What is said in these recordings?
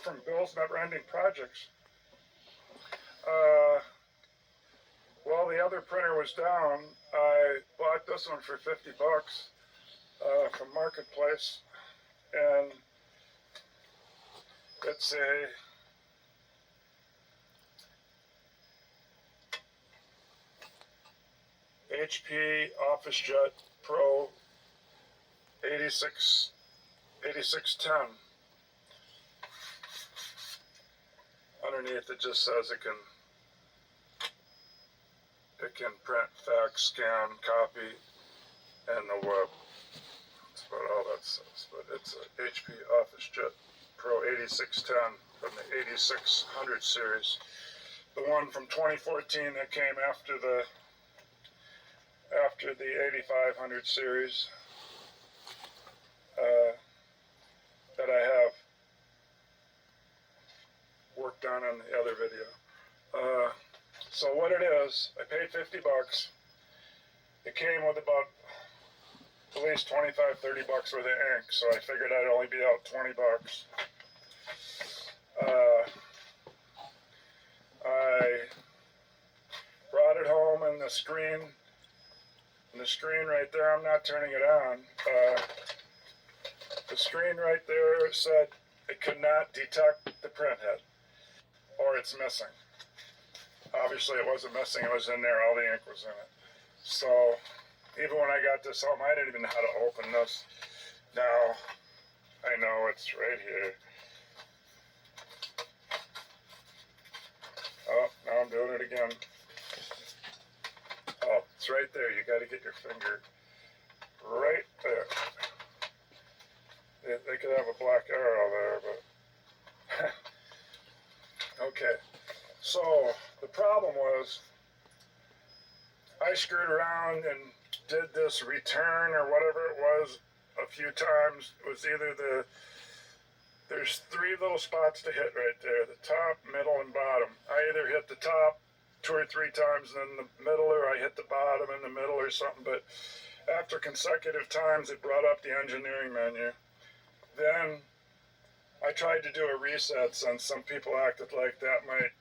from Bill's Never Ending Projects. While the other printer was down, I bought this one for 50 bucks from Marketplace, and it's a HP Officejet Pro 8610. Underneath it just says it can print, fax, scan, copy, and the web. That's about all that says. But it's a HP Officejet Pro 8610 from the 8600 series. The one from 2014 that came after the 8500 series that I have worked on in the other video. So what it is, I paid 50 bucks. It came with about at least 25, 30 bucks worth of ink, so I figured I'd only be out 20 bucks. I brought it home, and the screen right there, I'm not turning it on. The screen right there said it could not detect the print head, or it's missing. Obviously it wasn't missing, it was in there, all the ink was in it. So even when I got this home, I didn't even know how to open this. Now I know it's right here. Oh, now I'm doing it again. Oh, it's right there. You got to get your finger right there. They could have a black arrow there, but okay. So the problem was I screwed around and did this return or whatever it was a few times. It was either there's three little spots to hit right there, the top, middle, and bottom. I either hit the top 2 or 3 times, and then the middle, or I hit the bottom and the middle or something. But after consecutive times, it brought up the engineering menu. Then I tried to do a reset, since some people acted like that might,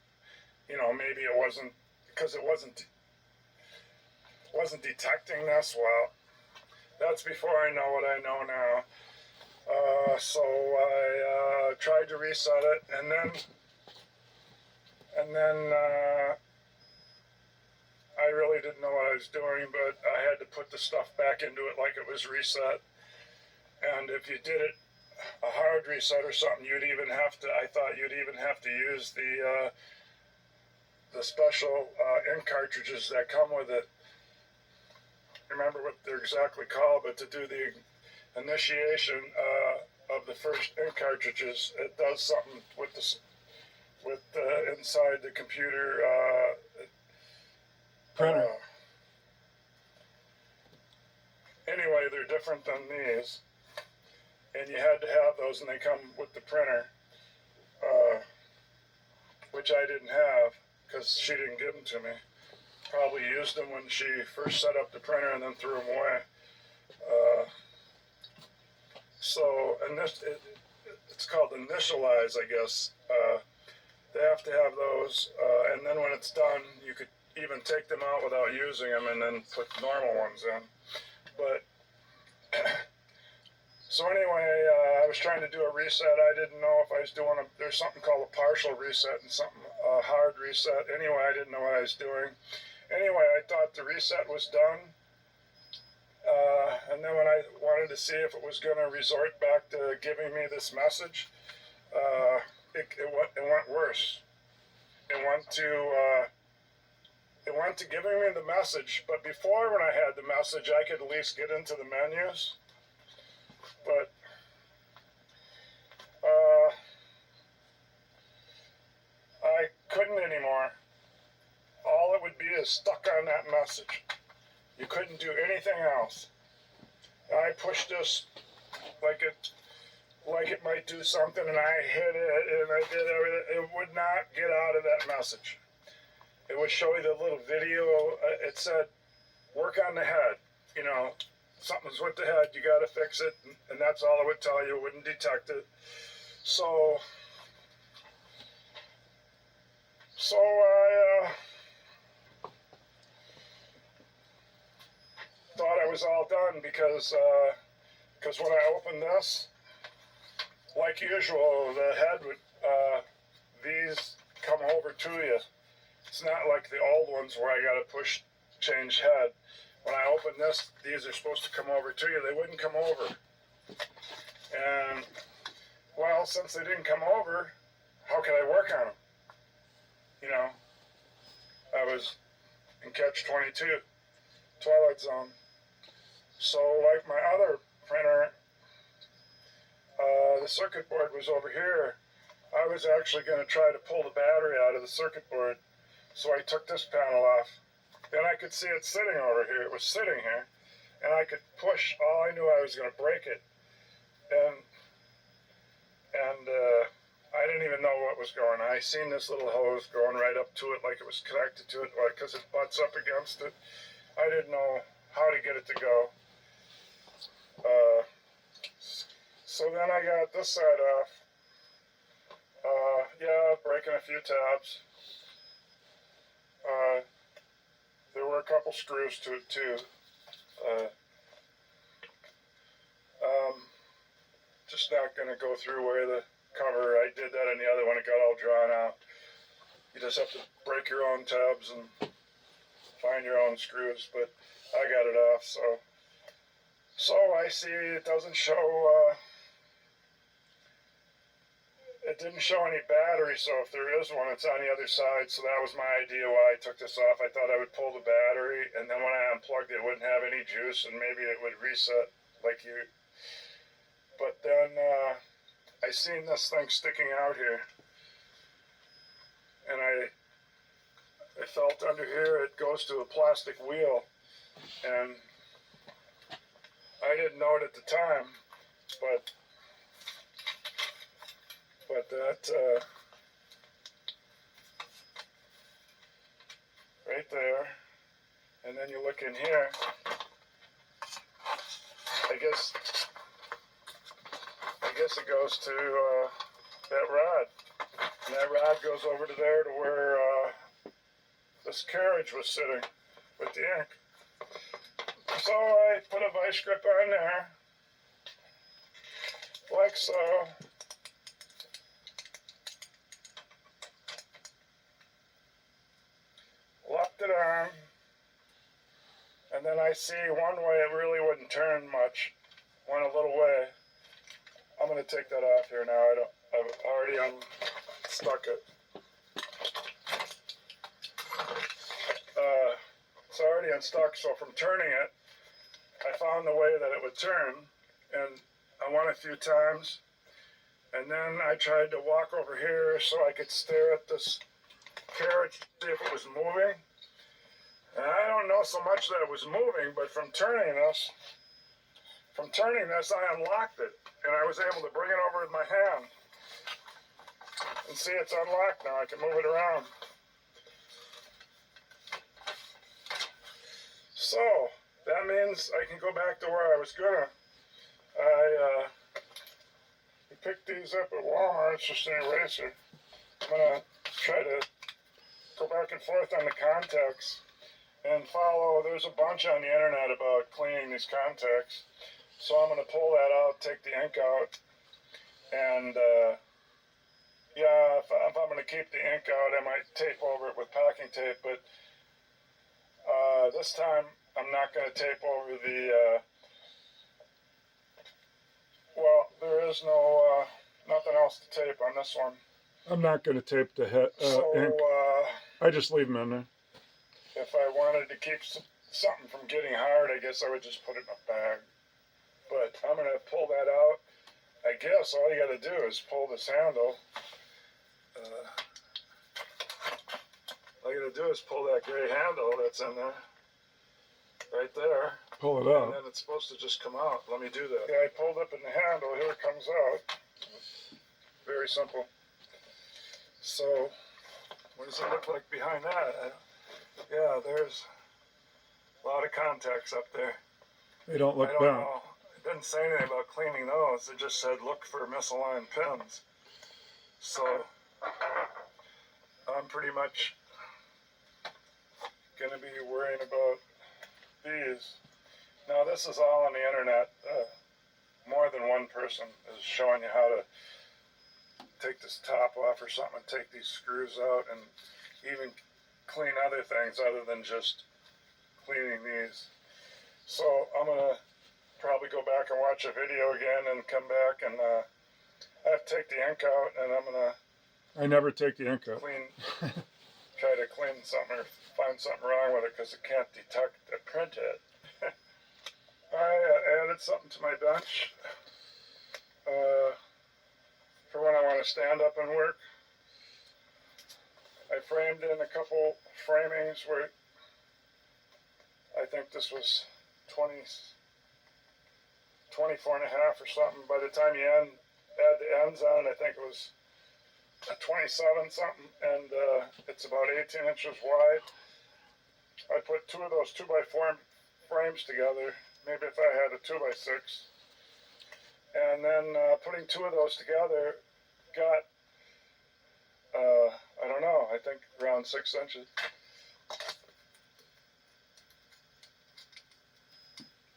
maybe it wasn't, because it wasn't detecting this. Well, that's before I know what I know now. So I tried to reset it, and then I really didn't know what I was doing, but I had to put the stuff back into it like it was reset. And if you did it a hard reset or something, I thought you'd even have to use the special ink cartridges that come with it. I remember what they're exactly called, but to do the initiation of the first ink cartridges, it does something with inside the computer printer. Anyway, they're different than these, and you had to have those, and they come with the printer, which I didn't have because she didn't give them to me. Probably used them when she first set up the printer and then threw them away. And it's called initialize, I guess. They have to have those, and then when it's done, you could even take them out without using them and then put normal ones in. But so anyway, I was trying to do a reset. I didn't know if I was doing there's something called a partial reset and something hard reset. Anyway, I didn't know what I was doing. Anyway, I thought the reset was done. And then when I wanted to see if it was going to resort back to giving me this message, it went worse. It went to giving me the message, but before, when I had the message, I could at least get into the menus. But I couldn't anymore. All it would be is stuck on that message. You couldn't do anything else. I pushed this like it might do something, and I hit it, and I did everything. It would not get out of that message. It would show you the little video. It said, work on the head. Something's with the head. You got to fix it, and that's all it would tell you. It wouldn't detect it. So So I thought I was all done because when I opened this, like usual, the head would, these come over to you. It's not like the old ones where I got to push change head. When I open this, these are supposed to come over to you. They wouldn't come over. And, well, since they didn't come over, how could I work on them? You know, I was in catch-22, Twilight Zone. So, like my other printer, the circuit board was over here. I was actually going to try to pull the battery out of the circuit board. So I took this panel off. Then I could see it sitting over here. It was sitting here. And I could push. All I knew I was going to break it. And I didn't even know what was going on. I seen this little hose going right up to it like it was connected to it because it butts up against it. I didn't know how to get it to go. So then I got this side off. Yeah, breaking a few tabs. There were a couple screws to it too. Just not going to go through where the cover, I did that in the other one, it got all drawn out. You just have to break your own tabs and find your own screws, but I got it off, so I see it doesn't show, it didn't show any battery, so if there is one, it's on the other side, so that was my idea why I took this off. I thought I would pull the battery, and then when I unplugged it, it wouldn't have any juice, and maybe it would reset like you, but then, I seen this thing sticking out here, and I felt under here it goes to a plastic wheel, and I didn't know it at the time, but that right there, and then you look in here, I guess it goes to that rod, and that rod goes over to there to where this carriage was sitting with the ink. So I put a vice grip on there, like so. Locked it on, and then I see one way it really wouldn't turn much, went a little way. I'm going to take that off here now. I've already unstuck it. It's already unstuck, so from turning it, I found the way that it would turn, and I went a few times, and then I tried to walk over here so I could stare at this carriage to see if it was moving. And I don't know so much that it was moving, but from turning this, I unlocked it, and I was able to bring it over with my hand. And see, it's unlocked now. I can move it around. So, that means I can go back to where I was gonna. I picked these up at Walmart. It's just an eraser. I'm gonna try to go back and forth on the contacts and follow. There's a bunch on the internet about cleaning these contacts. So I'm going to pull that out, take the ink out, and yeah, if I'm going to keep the ink out, I might tape over it with packing tape, but this time I'm not going to tape over the, well, there is no, nothing else to tape on this one. I'm not going to tape the head, ink. I just leave them in there. If I wanted to keep something from getting hard, I guess I would just put it in a bag. But I'm going to pull that out. I guess all you got to do is pull this handle. All you got to do is pull that gray handle that's in there. Right there. Pull it out. And then it's supposed to just come out. Let me do that. Yeah, I pulled up in the handle. Here it comes out. Very simple. So, what does it look like behind that? Yeah, there's a lot of contacts up there. They don't look bad. Know. It didn't say anything about cleaning those. It just said look for misaligned pins. So I'm pretty much going to be worrying about these. Now this is all on the internet. More than one person is showing you how to take this top off or something and take these screws out and even clean other things other than just cleaning these. So I'm going to probably go back and watch a video again and come back, and I have to take the ink out, and I'm going to I never take the ink out. Try to clean something or find something wrong with it because it can't detect a printhead. I added something to my bench for when I want to stand up and work. I framed in a couple framings where I think this was 24 and a half or something. By the time you add the ends on, I think it was a 27 something, and it's about 18 inches wide. I put two of those 2x4 frames together, maybe if I had a 2x6, and then putting two of those together got, I don't know, I think around 6 inches.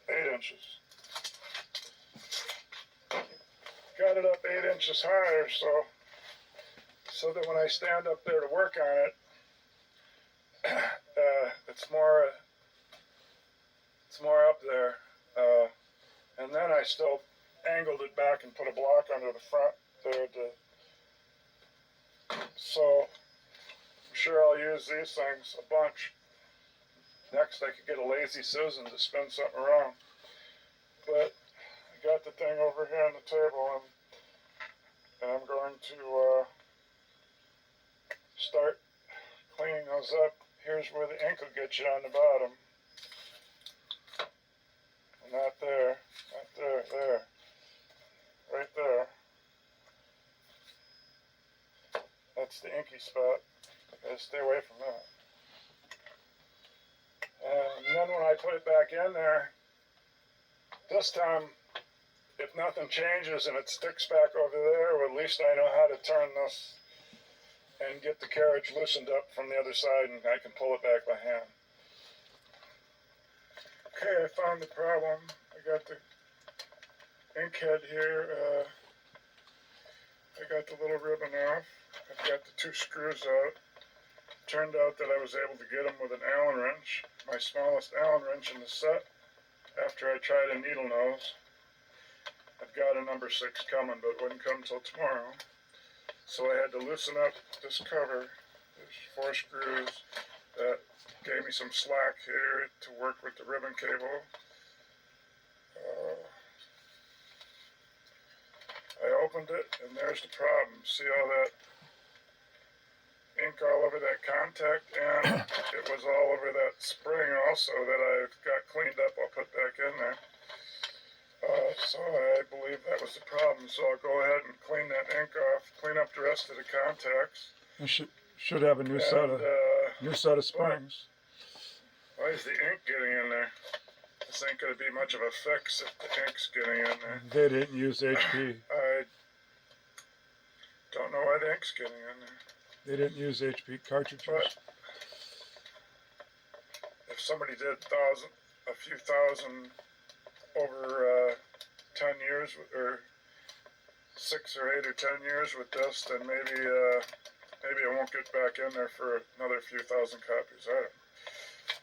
8 inches. Got it up 8 inches higher, so that when I stand up there to work on it, it's more up there, and then I still angled it back and put a block under the front there. So I'm sure I'll use these things a bunch. Next I could get a lazy Susan to spin something around, but I got the thing over here on the table, and I'm going to start cleaning those up. Here's where the ink will get you on the bottom. Not there, not there, there. Right there. That's the inky spot. Gotta stay away from that. And then when I put it back in there, this time, if nothing changes and it sticks back over there, well, at least I know how to turn this and get the carriage loosened up from the other side, and I can pull it back by hand. Okay, I found the problem. I got the ink head here. I got the little ribbon off. I've got the two screws out. Turned out that I was able to get them with an Allen wrench, my smallest Allen wrench in the set. After I tried a needle nose, I've got a number 6 coming, but it wouldn't come till tomorrow. So I had to loosen up this cover. There's 4 screws that gave me some slack here to work with the ribbon cable. I opened it, and there's the problem. See all that ink all over that contact, and it was all over that spring also that I've got cleaned up. I'll put back in there. So I believe that was the problem. So I'll go ahead and clean that ink off, clean up the rest of the contacts. You should have a new set of springs. Why is the ink getting in there? This ain't going to be much of a fix if the ink's getting in there. They didn't use HP. I don't know why the ink's getting in there. They didn't use HP cartridges. But if somebody did a few thousand over 10 years, or 6 or 8 or 10 years with this, then maybe it won't get back in there for another few thousand copies. I don't know.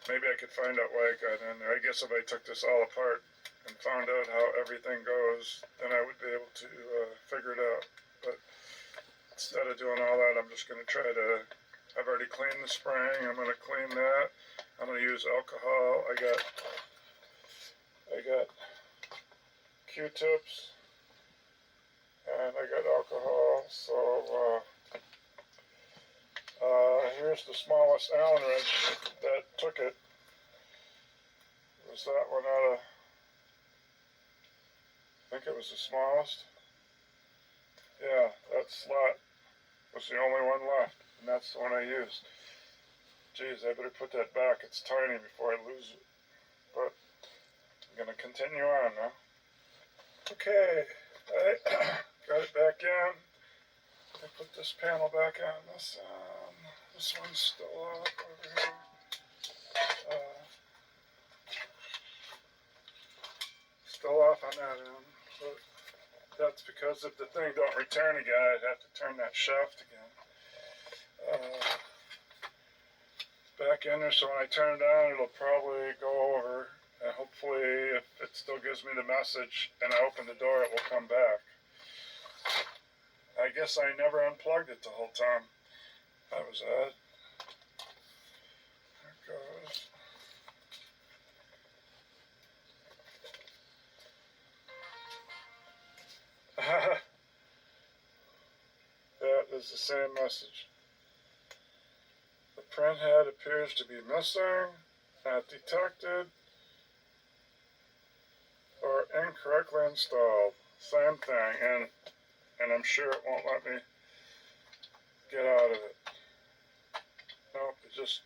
Maybe I could find out why it got in there. I guess if I took this all apart and found out how everything goes, then I would be able to figure it out. But instead of doing all that, I'm just going to try to, I've already cleaned the spring. I'm going to clean that. I'm going to use alcohol. I got Q-tips and I got alcohol. So here's the smallest Allen wrench that took it. Was that one out of, I think it was the smallest. Yeah, that slot was the only one left, and that's the one I used. Geez, I better put that back. It's tiny before I lose it. But I'm going to continue on now. Okay, I got it back in. I put this panel back on. This one's still up over here. Still off on that end, but that's because if the thing don't return again, I'd have to turn that shaft again. Back in there, so when I turn it on, it'll probably go over, and hopefully if it still gives me the message and I open the door, it will come back. I guess I never unplugged it the whole time. That was odd. There it goes. That is the same message. The printhead appears to be missing, not detected, or incorrectly installed. Same thing, and I'm sure it won't let me get out of it. Nope, it just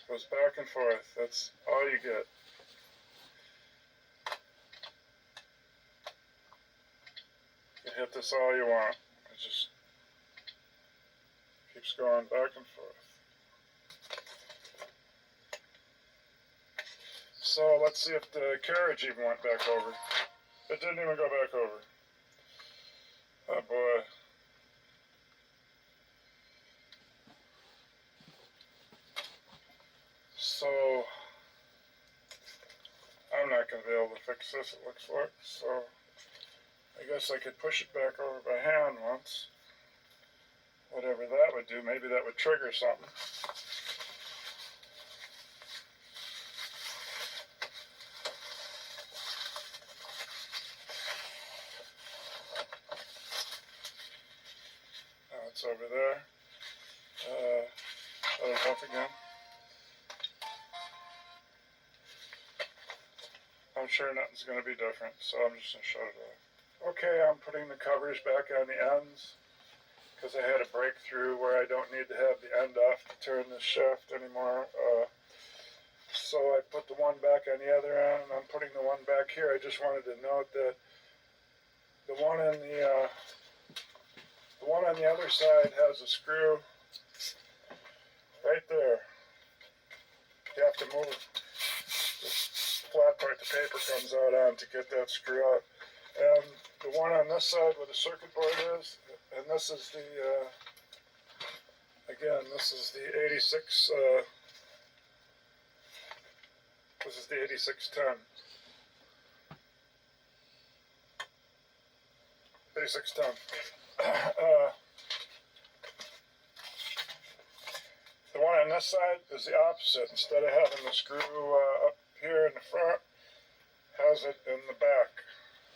goes back and forth. That's all you get. You hit this all you want. It just keeps going back and forth. So let's see if the carriage even went back over. It didn't even go back over. Oh boy. So I'm not going to be able to fix this, it looks like. So I guess I could push it back over by hand once. Whatever that would do, maybe that would trigger something. Now it's over there. Shut it off again. I'm sure nothing's going to be different, so I'm just going to shut it off. Okay, I'm putting the covers back on the ends because I had a breakthrough where I don't need to have the end off to turn this shaft anymore. So I put the one back on the other end, and I'm putting the one back here. I just wanted to note that the one on the other side has a screw right there. You have to move this flat part the paper comes out on to get that screw out. And the one on this side where the circuit board is, and this is the, again, this is the 86, this is the 8610. 8610. The one on this side is the opposite. Instead of having the screw up here in the front, has it in the back,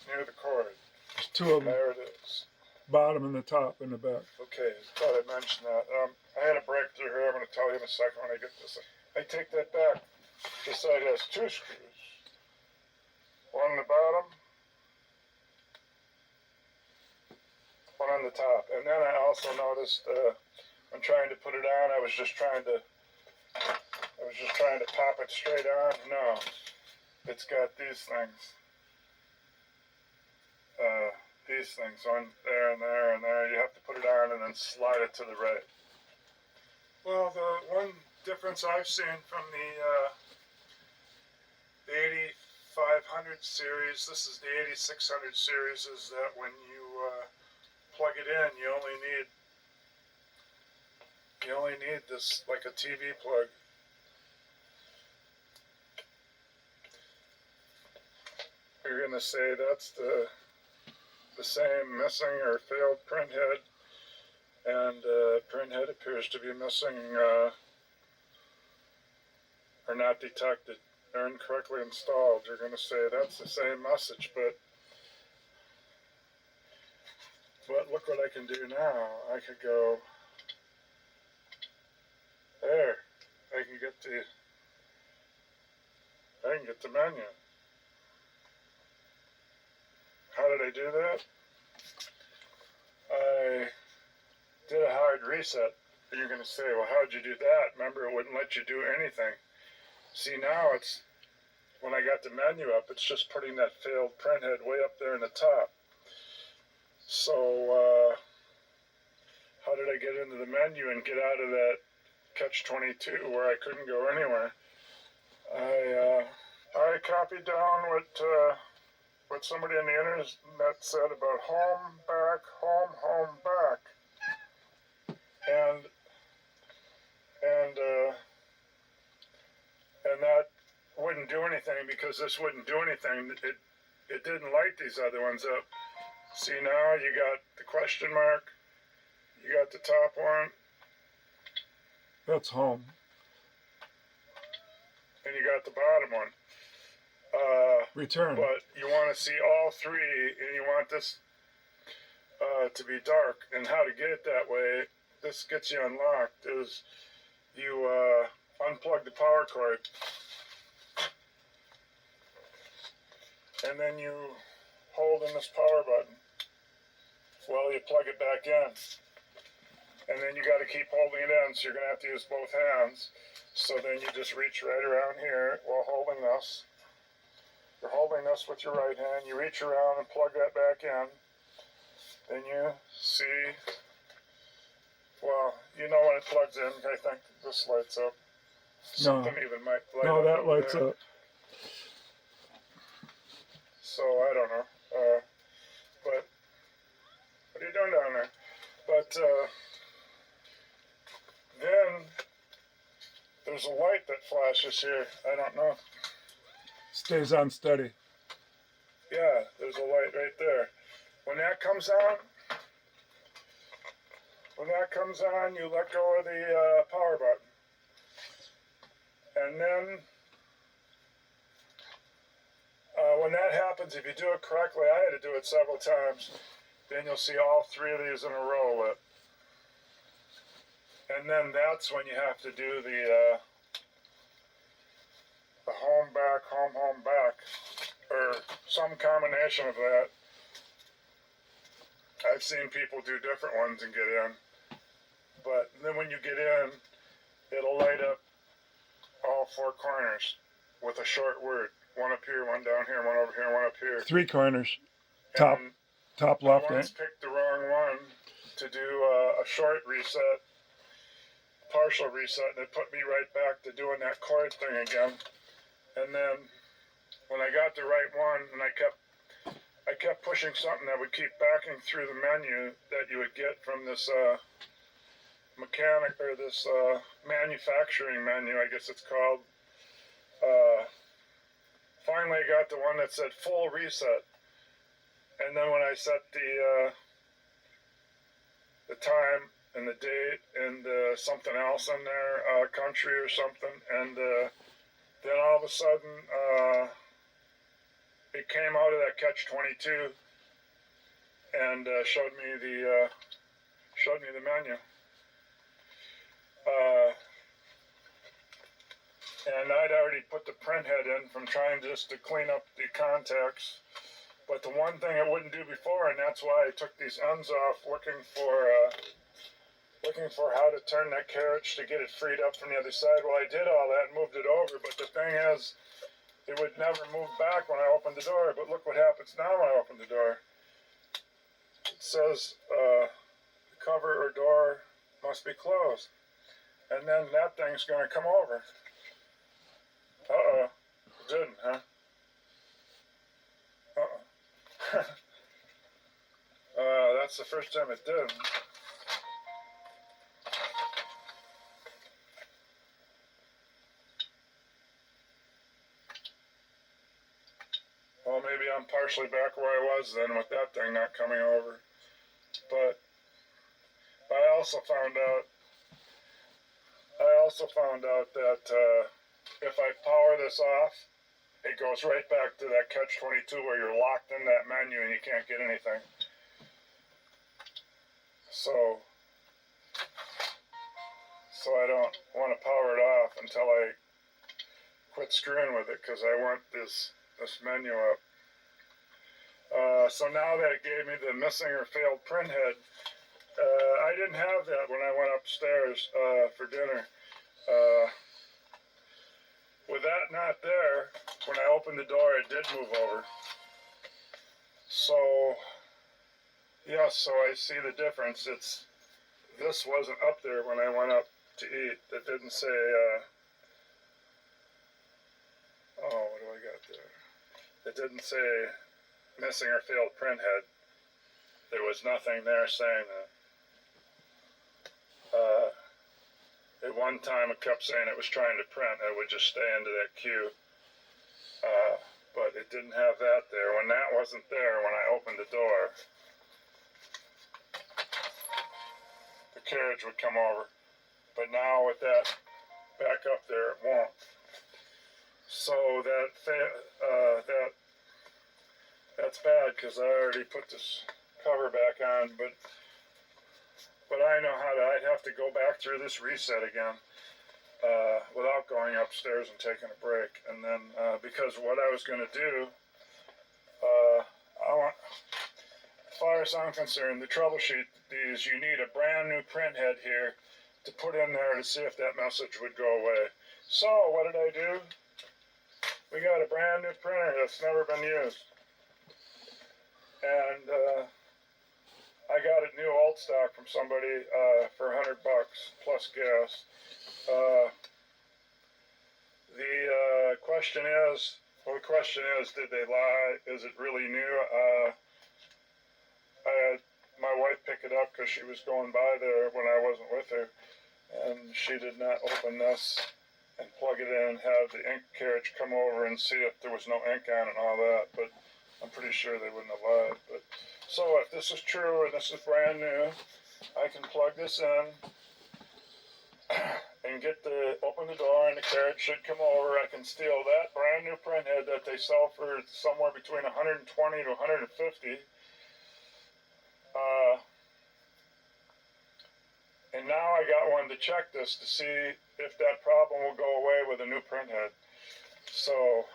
near the cord. There's two of them. There it is. Bottom and the top and the back. Okay, thought I'd mention that. I had a breakthrough here. I'm going to tell you in a second when I get this. I take that back. This side has two screws. One on the bottom, one on the top. And then I also noticed when trying to put it on, I was just trying to pop it straight on. No, it's got these things. These things on there and there and there. You have to put it on and then slide it to the right. Well, the one difference I've seen from the 8500 series, this is the 8600 series, is that when you plug it in, you only need this, like a TV plug. You're gonna say that's the same missing or failed printhead, and printhead appears to be missing or not detected or incorrectly installed. You're going to say that's the same message, but look what I can do now. I could go there. I can get the menu. How did I do that? I did a hard reset. And you're going to say, well, how'd you do that? Remember, it wouldn't let you do anything. See, now it's, when I got the menu up, it's just putting that failed printhead way up there in the top. So, did I get into the menu and get out of that catch-22 where I couldn't go anywhere? I copied down what somebody on the internet said about home, back, home, home, back, and that wouldn't do anything because this wouldn't do anything. It didn't light these other ones up. See, now you got the question mark, you got the top one, That's home. and you got the bottom one. Return. But you want to see all three, and you want this to be dark. And how to get it that way, this gets you unlocked, is you unplug the power cord, and then you hold in this power button while you plug it back in. And then you got to keep holding it in, so you're going to have to use both hands. So then you just reach right around here while holding this. You're holding this with your right hand. You reach around and plug that back in. Then you see, well, you know when it plugs in. I think this lights up. Something even might light up. No, that over lights there. up. So I don't know. But what are you doing down there? But then there's a light that flashes here. I don't know. Stays on steady. Yeah, there's a light right there. When that comes on, you let go of the power button. And then when that happens, if you do it correctly, I had to do it several times, then you'll see all three of these in a row lit. And then that's when you have to do the home, back, home, home, back, or some combination of that. I've seen people do different ones and get in. But then when you get in, it'll light up all four corners with a short word. One up here, one down here, one over here, one up here. 3 corners. Top I left. once picked the wrong one to do a short reset, partial reset, and it put me right back to doing that chord thing again. And then when I got the right one, and I kept pushing something that would keep backing through the menu that you would get from this mechanic, or this manufacturing menu, I guess it's called. Finally I got the one that said full reset. And then when I set the time and the date and something else in there, country or something, and then all of a sudden it came out of that catch-22 and showed me the menu. And I'd already put the print head in from trying just to clean up the contacts. But the one thing it wouldn't do before, and that's why I took these ends off, looking for how to turn that carriage to get it freed up from the other side. Well, I did all that and moved it over, but the thing is, it would never move back when I opened the door. But look what happens now when I open the door. It says the cover or door must be closed. And then that thing's going to come over. Uh-oh. It didn't, huh? Uh-oh. That's the first time it did. Well, maybe I'm partially back where I was then with that thing not coming over. But I also found out that if I power this off, it goes right back to that catch-22 where you're locked in that menu and you can't get anything. So I don't want to power it off until I quit screwing with it, because I want this menu up. So now that it gave me the missing or failed print head, I didn't have that when I went upstairs for dinner. With that not there, when I opened the door, it did move over. So, yes, so I see the difference. this wasn't up there when I went up to eat. It didn't say, oh, what do I got there? It didn't say missing or failed print head. There was nothing there saying that. At one time it kept saying it was trying to print. I would just stay into that queue. But it didn't have that there. When that wasn't there, when I opened the door, the carriage would come over. But now with that back up there, it won't. So that's bad because I already put this cover back on, but I know how to. I'd have to go back through this reset again without going upstairs and taking a break. And then because what I was going to do, as far as I'm concerned, the troubleshoot these, you need a brand new print head here to put in there to see if that message would go away. So what did I do? We got a brand new printer that's never been used. And I got a new old stock from somebody for $100 plus gas. The question is, did they lie? Is it really new? I had my wife pick it up because she was going by there when I wasn't with her, and she did not open this and plug it in and have the ink carriage come over and see if there was no ink on it and all that, but I'm pretty sure they wouldn't have lied. But so if this is true and this is brand new, I can plug this in and open the door, and the carriage should come over. I can steal that brand new print head that they sell for somewhere between 120 to 150. And now I got one to check this to see if that problem will go away with a new print head. So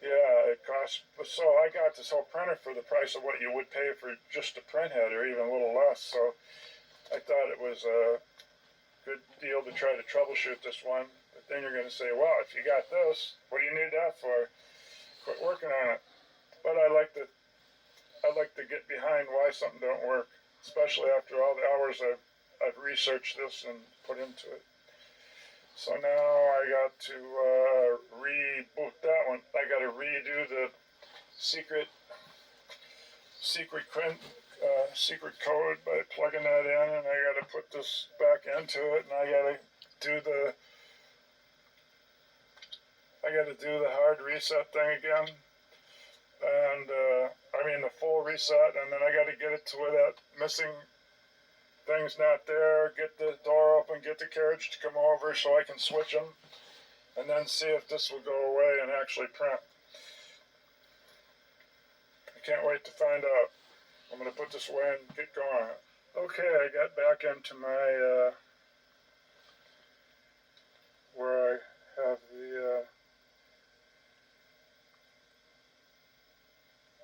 yeah, it costs. So I got this whole printer for the price of what you would pay for just a print head, or even a little less. So I thought it was a good deal to try to troubleshoot this one. But then you're going to say, well, if you got this, what do you need that for? Quit working on it. But I like to get behind why something don't work, especially after all the hours I've researched this and put into it. So now I got to reboot that one. I got to redo the secret code by plugging that in, and I got to put this back into it, and I got to do the hard reset thing again. And the full reset, and then I got to get it to where that missing thing's not there, get the door open, get the carriage to come over so I can switch them, and then see if this will go away and actually print. I can't wait to find out. I'm going to put this away and get going. Okay, I got back into my, where I have the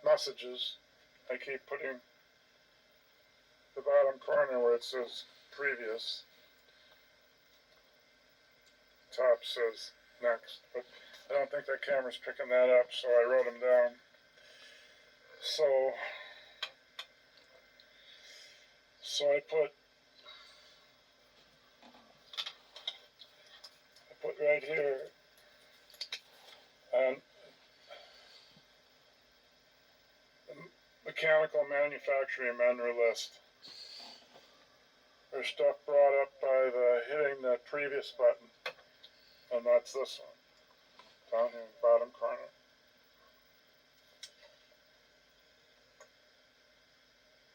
messages. I keep putting the bottom corner where it says previous. Top says next, but I don't think that camera's picking that up, so I wrote them down. So I put right here, and mechanical manufacturing manual list. There's stuff brought up by hitting the previous button, and that's this one, down here in the bottom corner.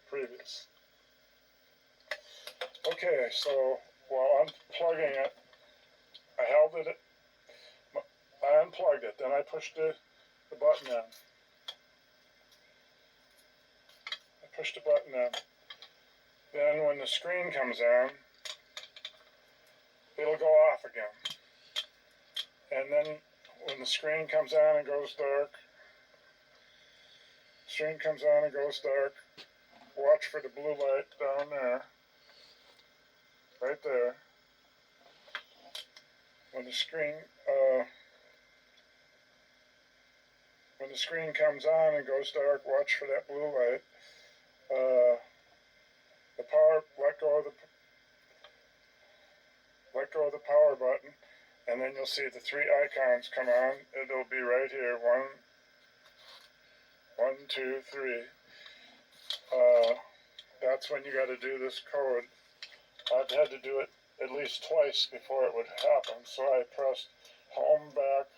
Previous. Okay, so while unplugging it, I unplugged it, then I pushed the button in. Push the button in. Then when the screen comes on, it'll go off again. And then when the screen comes on and goes dark, watch for the blue light down there, right there. When the screen comes on and goes dark, watch for that blue light. The power let go of the power button, and then you'll see the three icons come on. It'll be right here. One, two, three. That's when you got to do this code. I've had to do it at least twice before it would happen. So I pressed home, back,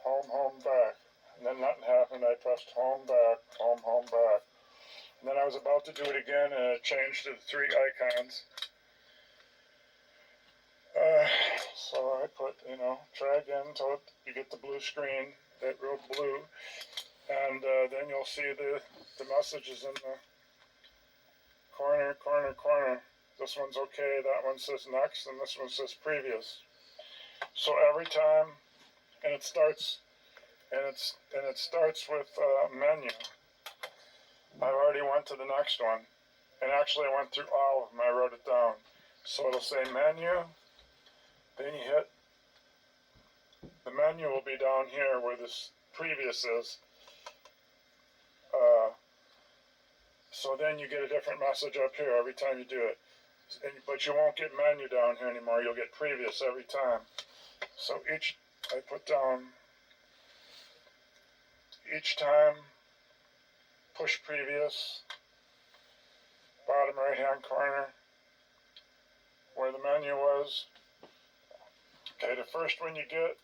home, back. And then nothing happened. I pressed home, back, home, back. And then I was about to do it again, and it changed to the three icons. So I put, try again until you get the blue screen, that real blue. And then you'll see the messages in the corner. This one's okay, that one says next, and this one says previous. So every time, and it starts with menu. I already went to the next one, and actually I went through all of them. I wrote it down. So it'll say menu, then you hit, the menu will be down here where this previous is. So then you get a different message up here every time you do it. But you won't get menu down here anymore. You'll get previous every time. So I put down each time, push previous, bottom right hand corner, where the menu was. Okay, the first one you get,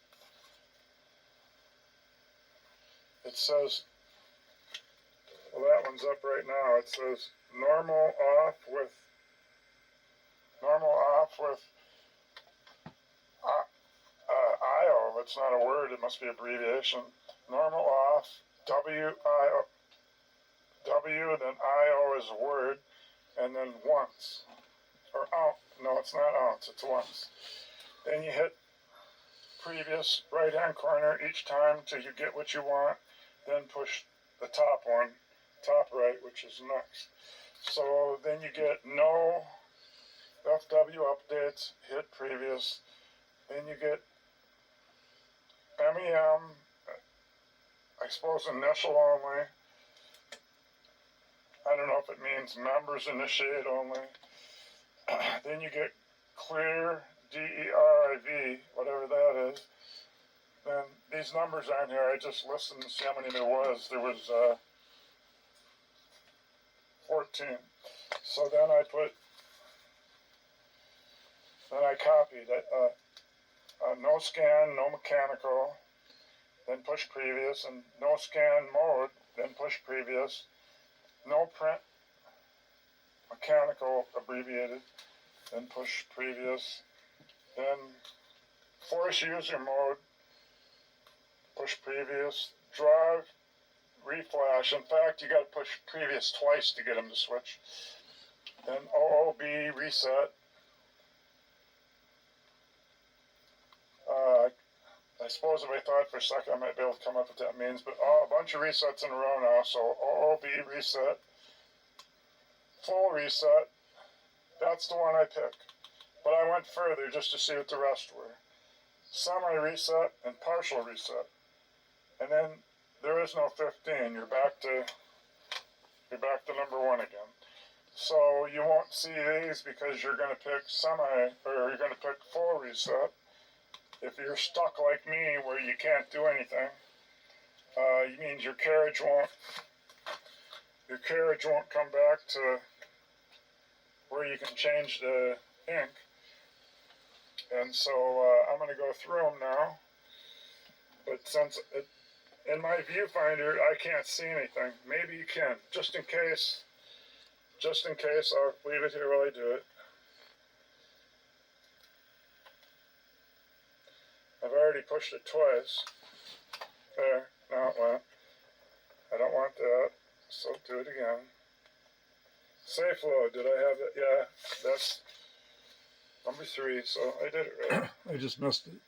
it says, well, that one's up right now. It says normal off with IO. It's not a word, it must be abbreviation. Normal off, W, then IO is a word, and then once. Or ounce. No, it's not ounce, it's once. Then you hit previous right hand corner each time till you get what you want. Then push the top one, top right, which is next. So then you get no FW updates, hit previous. Then you get MEM, I suppose initial only. I don't know if it means members initiate only. Then you get clear, DERIV, whatever that is. Then these numbers on here, I just listened to see how many there was. There was 14. So then I copied it. No scan, no mechanical, then push previous, and no scan mode, then push previous, no print, mechanical abbreviated, then push previous, then force user mode, push previous, drive, reflash. In fact, you got to push previous twice to get them to switch. Then OOB reset. I suppose if I thought for a second I might be able to come up with what that means, but a bunch of resets in a row now. So OOB reset, full reset, that's the one I picked. But I went further just to see what the rest were. Semi-reset and partial reset. And then there is no 15. You're back to number 1 again. So you won't see these because you're going to pick you're going to pick full reset. If you're stuck like me where you can't do anything, it means your carriage won't come back to where you can change the ink. And so I'm going to go through them now. But since in my viewfinder I can't see anything, maybe you can. Just in case, I'll leave it here while I do it. I've already pushed it twice. There, now it went. I don't want that, so do it again. Safe load, did I have it? Yeah, that's number 3, so I did it right. I just missed it.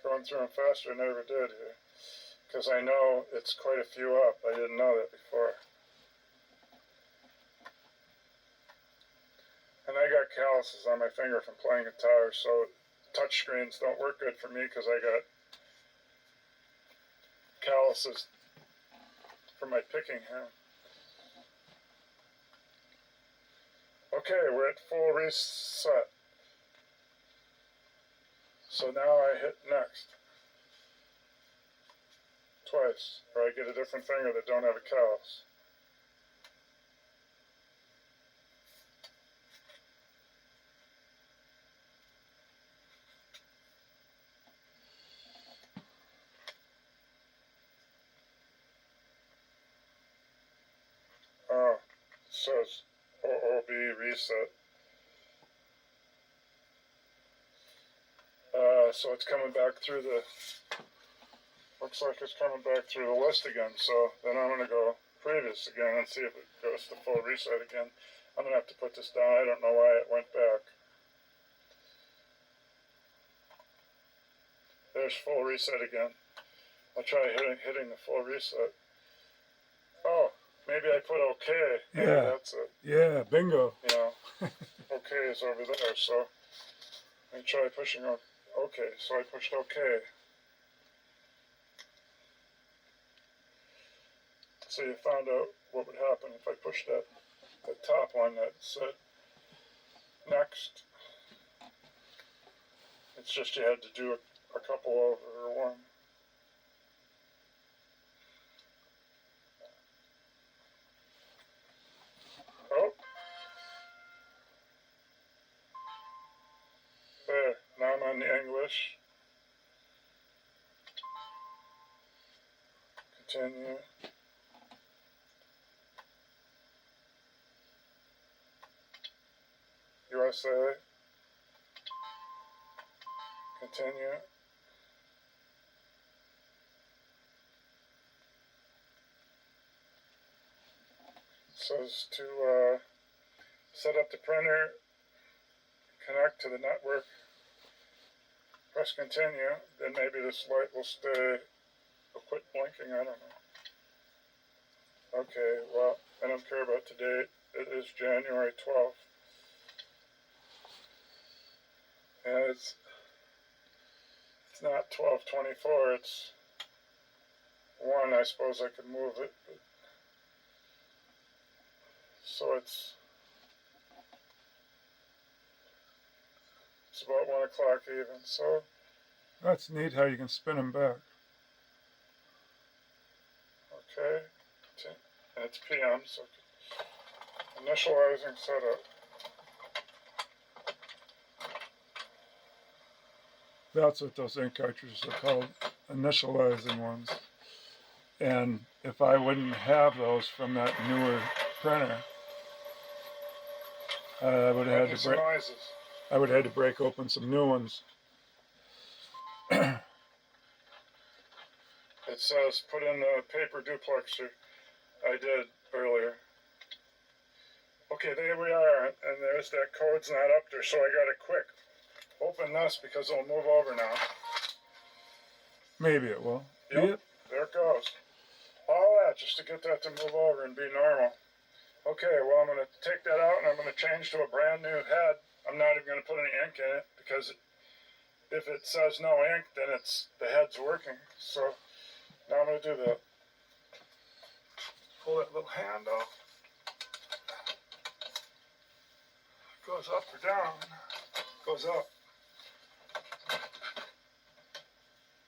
Going through them faster than I ever did here. Because I know it's quite a few up. I didn't know that before. And I got got calluses on my finger from playing guitar, so touch screens don't work good for me because I got calluses for my picking hand. Okay, we're at full reset. So now I hit next. Twice, or I get a different finger that don't have a callus. Oh, it says OOB reset. So it's coming back through the, looks like it's coming back through the list again. So then I'm going to go previous again and see if it goes to full reset again. I'm going to have to put this down. I don't know why it went back. There's full reset again. I'll try hitting the full reset. Oh, maybe I put OK. Maybe Yeah. that's it. Yeah, bingo. Yeah. OK is over there, so let me try pushing OK. So I pushed OK. So you found out what would happen if I pushed that top one that said next. It's just you had to do a couple over one. Oh. There. Now I'm on the English. Continue. USA. Continue. Says to set up the printer, connect to the network, press continue, then maybe this light will stay, will quit blinking, I don't know. Okay, well, I don't care about the date. It is January 12th. And it's not 12:24, it's 1. I suppose I could move it. But so it's about 1 o'clock even, so. That's neat how you can spin them back. Okay, and it's PM, so initializing setup. That's what those ink cartridges are called, initializing ones. And if I wouldn't have those from that newer printer, I would have had to break. Noises. I would have had to break open some new ones. It says put in the paper duplexer. I did earlier. Okay, there we are, and there's that code's not up there, so I got it quick. Open this because it'll move over now. Maybe it will. Yep, there it goes. All that just to get that to move over and be normal. Okay, well, I'm going to take that out and I'm going to change to a brand new head. I'm not even going to put any ink in it because if it says no ink, then it's the head's working. So now I'm going to do that. Pull that little hand off. Goes up or down. Goes up.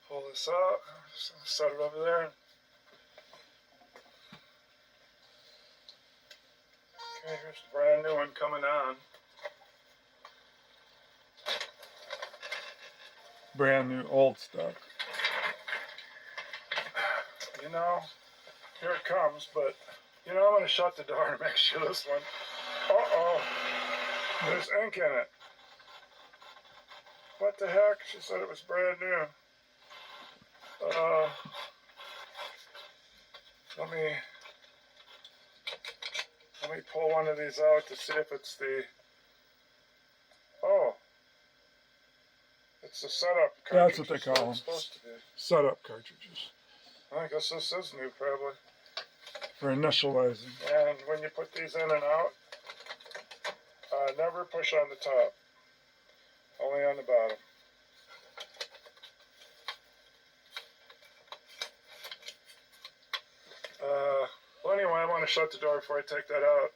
Pull this out. Just set it over there. Okay, here's the brand new one coming on. Brand new old stuff. You know, here it comes, but you know, I'm going to shut the door and make sure this one. Uh-oh. There's ink in it. What the heck? She said it was brand new. Let me pull one of these out to see if it's the. Oh. It's the setup cartridge. That's what they call them. Supposed to be. Setup cartridges. I guess this is new, probably. For initializing. And when you put these in and out, Never push on the top, only on the bottom. Well, anyway, I want to shut the door before I take that out.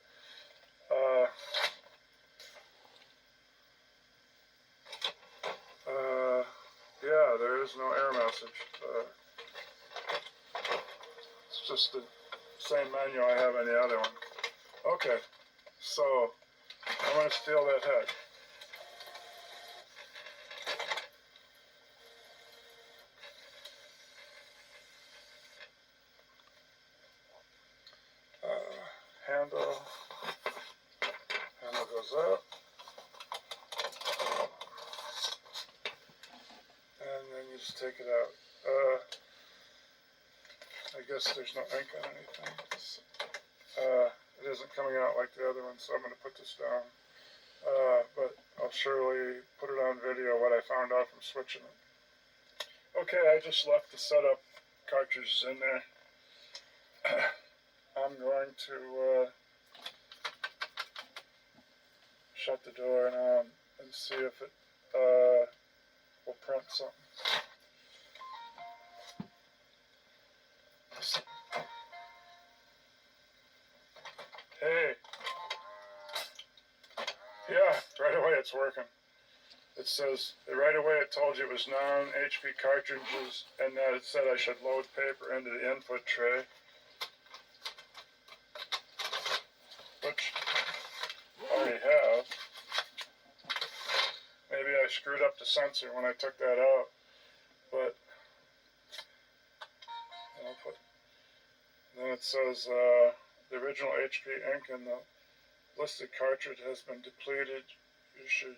Yeah, there is no error message. It's just the same menu I have on the other one. Okay, so I'm going to steal that head. Handle goes up, and then you just take it out. I guess there's no ink on anything. It isn't coming out like the other one, so I'm going to put this down. But I'll surely put it on video what I found out from switching it. Okay, I just left the setup cartridges in there. I'm going to shut the door now and see if it will print something. Hey. Yeah, right away it's working. It says, right away it told you it was non-HP cartridges, and that it said I should load paper into the input tray. Which I already have. Maybe I screwed up the sensor when I took that out, but then it says the original HP ink in the listed cartridge has been depleted. You should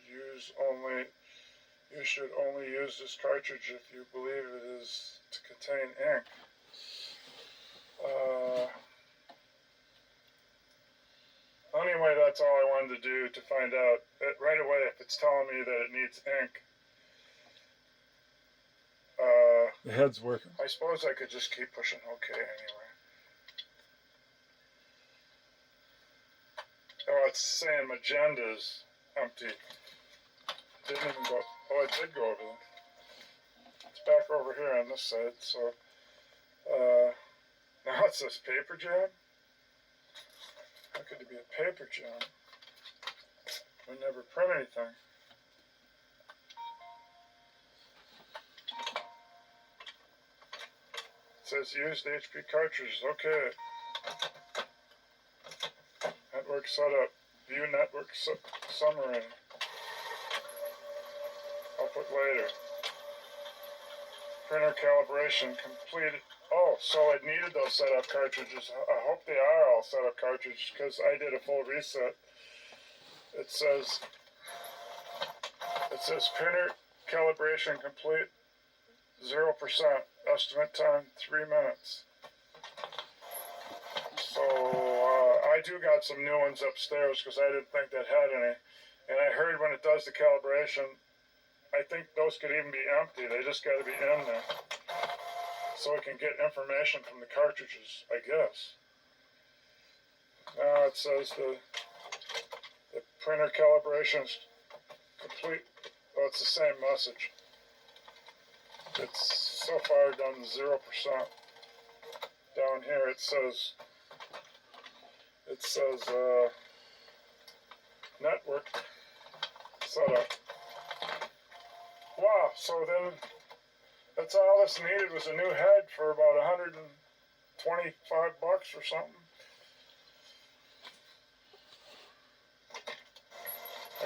only use this cartridge if you believe it is to contain ink. Anyway, that's all I wanted to do to find out. Right away, if it's telling me that it needs ink, The head's working. I suppose I could just keep pushing OK anyway. Oh, it's saying magenda's empty. Didn't even go. Oh, it did go over there. It's back over here on this side. So now it says paper jam. How could it be a paper jam? We never print anything. It says use the HP cartridges. Okay. Network setup. View network summary. I'll put later. Printer calibration completed. Oh, so it needed those setup cartridges. I hope they are all setup cartridges because I did a full reset. It says printer calibration complete. 0%. Estimate time 3 minutes. So I do got some new ones upstairs because I didn't think that had any. And I heard when it does the calibration, I think those could even be empty. They just got to be in there. So it can get information from the cartridges, I guess. Now it says the printer calibration is complete. Oh, it's the same message. It's so far done 0%. Down here it says network setup. Wow, so then that's all this needed was a new head for about $125 or something.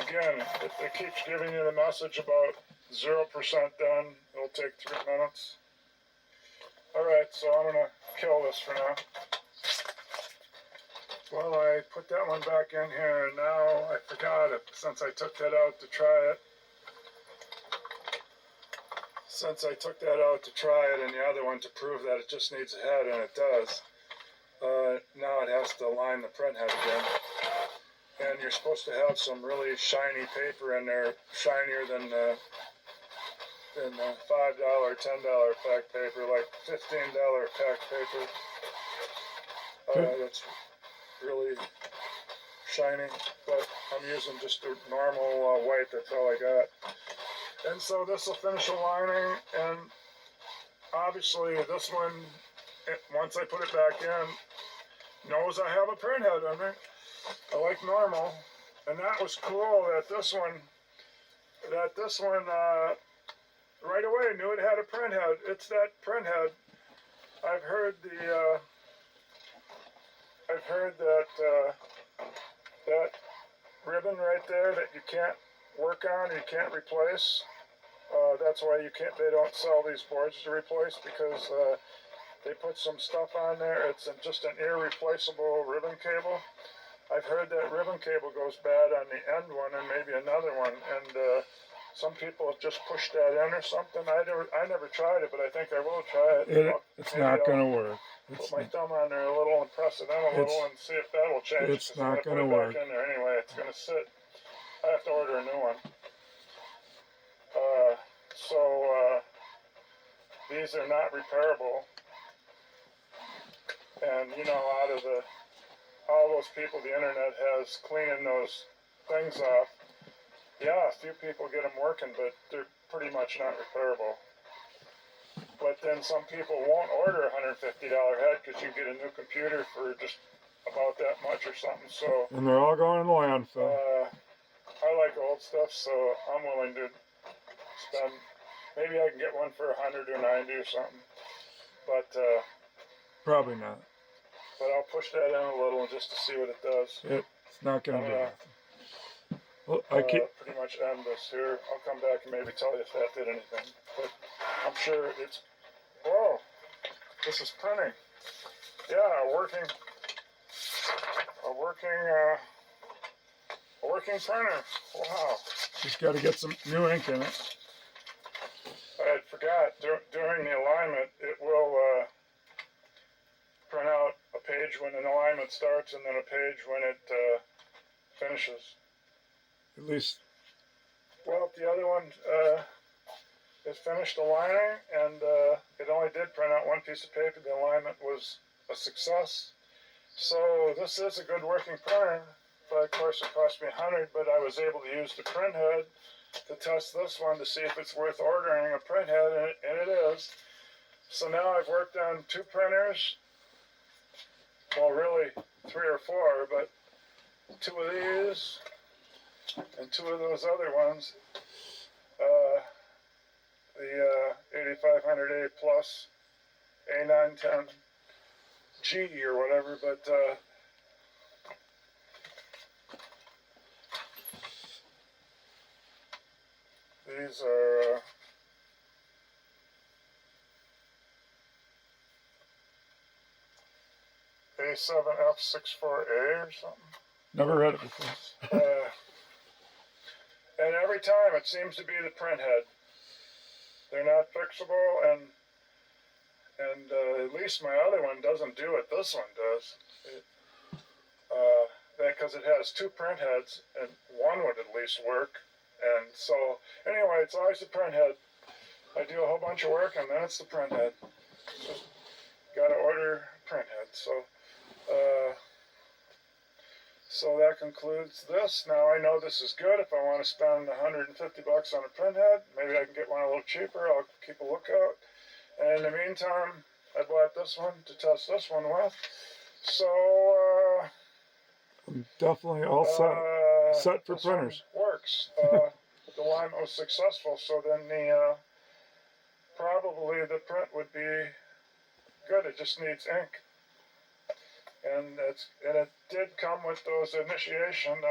Again, it keeps giving you the message about 0% done. It'll take 3 minutes. Alright, so I'm going to kill this for now. Well, I put that one back in here, and now I forgot it since I took that out to try it. Since I took that out to try it and the other one to prove that it just needs a head, and it does. Now it has to align the print head again. And you're supposed to have some really shiny paper in there, shinier than the $5, $10 pack paper, like $15 pack paper. That's really shiny, but I'm using just a normal white, that's all I got. And so this will finish the lining, and obviously this one, once I put it back in, knows I have a print head on it. I like normal, and that was cool that this one, right away knew it had a print head. It's that print head. I've heard that ribbon right there that you can't work on, you can't replace. That's why they don't sell these boards to replace, because they put some stuff on there. It's just an irreplaceable ribbon cable. I've heard that ribbon cable goes bad on the end one and maybe another one, and some people have just pushed that in or something. I never tried it, but I think I will try it. It's not going to work. Put my thumb on there a little and press it in a little and see if that'll change. It's not going to work. In there anyway, it's going to sit. I have to order a new one. These are not repairable, and you know, all those people the internet has cleaning those things off. Yeah, a few people get them working, but they're pretty much not repairable. But then some people won't order a $150 head because you get a new computer for just about that much or something. So, and they're all going in the landfill. I like old stuff, so I'm willing to spend. Maybe I can get one for 100 or 90 or something. But probably not. But I'll push that in a little just to see what it does. It's not going to be nothing. Well, pretty much end this here. I'll come back and maybe tell you if that did anything. But I'm sure it's. Whoa, this is printing. Yeah, a working printer. Wow. Just got to get some new ink in it. I forgot during the alignment, it will print out a page when an alignment starts and then a page when it finishes. At least. Well, the other one is finished aligning, and it only did print out one piece of paper. The alignment was a success. So this is a good working printer, but of course it cost me $100, but I was able to use the print head to test this one to see if it's worth ordering a print head, and it is. So now I've worked on 2 printers, well really 3 or 4, but 2 of these and 2 of those other ones, the 8500A plus A910G or whatever, but these are A7F64A or something. Never read it before. And every time it seems to be the print head. They're not fixable, and at least my other one doesn't do what this one does. Because it has 2 print heads, and one would at least work. And so, anyway, it's always the print head. I do a whole bunch of work, and then it's the print head. Just gotta order print head. So that concludes this. Now I know this is good. If I want to spend $150 on a print head, maybe I can get one a little cheaper. I'll keep a lookout. And in the meantime, I bought this one to test this one with. So I'm definitely all set for printers. Works. The alignment was successful, so then probably the print would be good. It just needs ink. And it did come with those initiation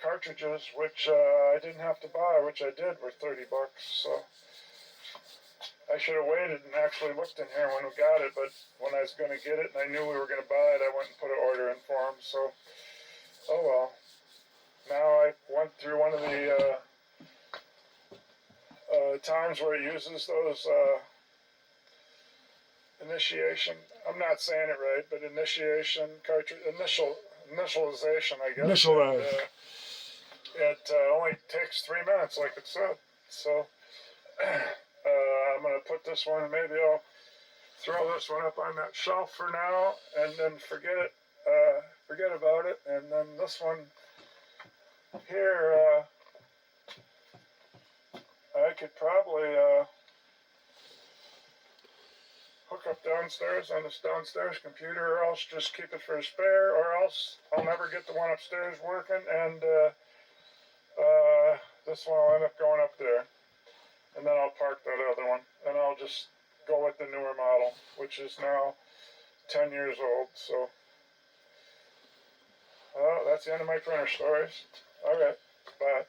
cartridges, which I didn't have to buy, which I did, were $30. So I should have waited and actually looked in here when we got it. But when I was going to get it and I knew we were going to buy it, I went and put an order in for them. So, oh well. Now I went through one of the times where it uses those initiation. I'm not saying it right, but initiation cartridge, initialization, I guess. Initialize. It only takes 3 minutes, like it said. So I'm gonna put this one. Maybe I'll throw this one up on that shelf for now, and then forget it. forget about it. And then this one here, I could probably hook up downstairs on this downstairs computer, or else just keep it for a spare, or else I'll never get the one upstairs working, and this one will end up going up there. And then I'll park that other one, and I'll just go with the newer model, which is now 10 years old. So, that's the end of my printer stories. Okay, bye.